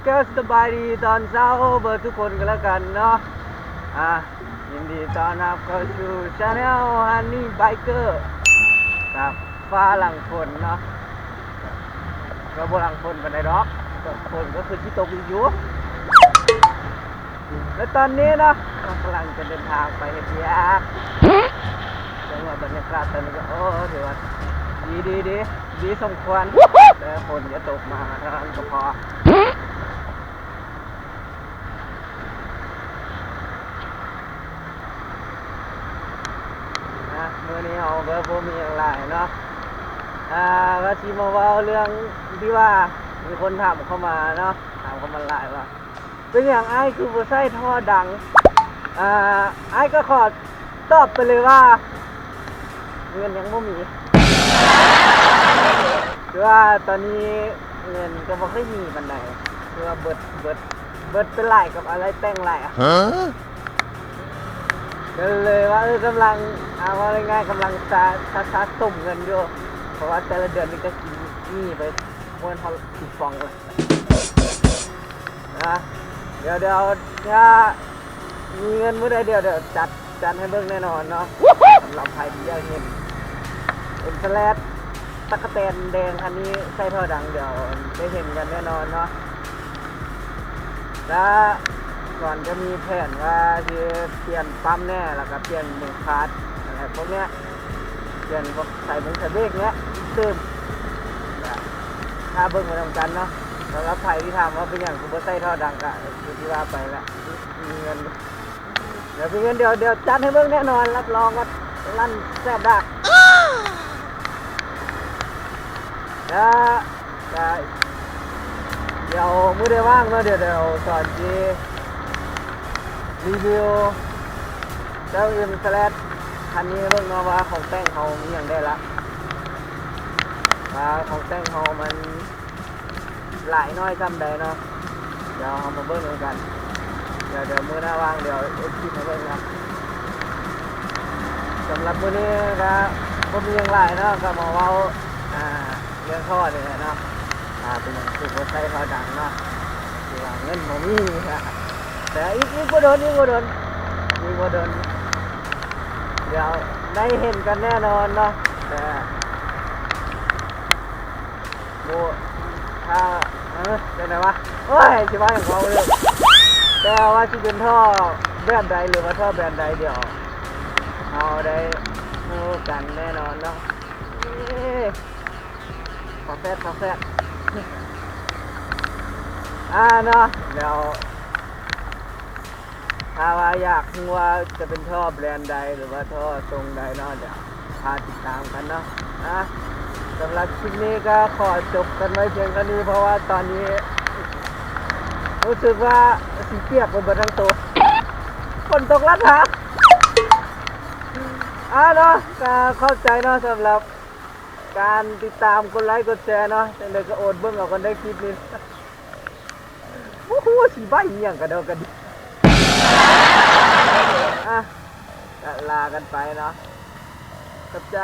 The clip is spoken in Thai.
ก็สบายดีตอนเช้าเบอร์ทุกคนกันแล้วกันเนาะยินดีต้อนรับเข้าสู่ชาแนลฮันนี่ไบเกอร์กับฟ้าหลังฝนเนาะก็บ่หลังฝนบันไดดอกฝนก็คือที่ตกอยู่และตอนนี้เนาะกำลังจะเดินทางไปเฮ็ดเวียกจังหวะบรรยากาศตอนนี้ก็โอ้ถือว่าดีสมควรแต่ฝนจะตกมาเท่านั้นก็พอเมื่อนี้เอาเบอร์โบมีอะไรเนาะก็ชีมาว่าเรื่องที่ว่ามีคนถามเข้ามาเนาะถามเข้ามาหลายว่าเป็นอย่างไอ้คือบ่ใส่ท่อดังไอ้ก็ขอตอบไปเลยว่าเงินยังไม่มีคือว่าตอนนี้เงินก็บ่ค่อยมีปานใดคือว่าเบิดเป็นหลายกับอะไรแต่งหลายก็เลยว่ากำลังว่าง่ายๆกำลังซัดตุ่มเงินอยู่เพราะว่าแต่ละเดือนนี่ก็กินนี่ไปม้วนเท่า10 ฟองเลยเดี๋ยวถ้ามีเงินเมื่อใดเดี๋ยวจัดให้เบิ่งแน่นอนเนาะสำหรับใครที่อยากเห็นสแลดตะกะแตนแดงอันนี้ใส่ท่อดังเดี๋ยวได้เห็นกันแน่นอนเนาะแล้วก่อนจะมีแผนว่าจะเปลี่ยนปั๊มแน่แล้วก็เปลี่ยนมือคาร์ดอะไรพวกเนี้ยเปลี่ยนพวกใส่มือเบรกเนี้ยเติมถ้าเบิ่งมาทำกันเนาะสำหรับใครที่ถามว่าเป็นอย่างซูเปอร์ไซท่อดังกะคือที่ว่าไปแล้วมีเงินเดี๋ยวจัดให้เบิ่งแน่นอนรับรองว่าลั่นแซ่บดักแล้วเดี๋ยวมื้อใดว่างเนาะเดี๋ยวสอนจีรีวิวเจ้าสแลดคันนี้เบิ่งเนาะว่าของแต่งเขามีอย่างได้ละว่าของแต่งเขามันหลายน้อยจำได้เนาะเดี๋ยวเอามาเบิ่งกันเดี๋ยวมื้อหน้าว่างเดี๋ยวคลิปมาเบิ่งครับสำหรับมื้อนี้ก็มีอย่างหลายเนาะก็มาเว้าเรื่องท่อนี่เนาะเป็นอย่างสุดว่าใช้ท่อดังเนาะที่ว่าเงินบ่มีแต่อีกบ่โดนเดี๋ยวได้เห็นกันแน่นอนเนาะแต่ถ้าเป็นไงวะโอ้ยสิว่าอย่างเขาเลยแต่ว่าสิเป็นท่อแบบใดหรือว่าท่อแบบใดเดี๋ยวเอาได้รู้กันแน่นอนเนาะคาเฟ่เนาะเดี๋ยวถ้าว่าอยากรู้ว่าจะเป็นท่อแบรนด์ใดหรือว่าท่อทรงใดเนาะเดี๋ยวพาติดตามกันเนาะสำหรับคลิปนี้ก็ขอจบกันไว้เพียงเท่านี้เพราะว่าตอนนี้รู้สึกว่าสีเปียกไปหมดทั้งตัวฝนตกลัดหาเนาะก็เข้าใจเนาะสำหรับการติดตามกดไลค์กดแชร์เนาะจังใดก็อดเบิ่งเอากันได้คลิปนี้โอ้โหสีใบเหี้ยงกันเด้อกันลากันไปเนาะขอบใจ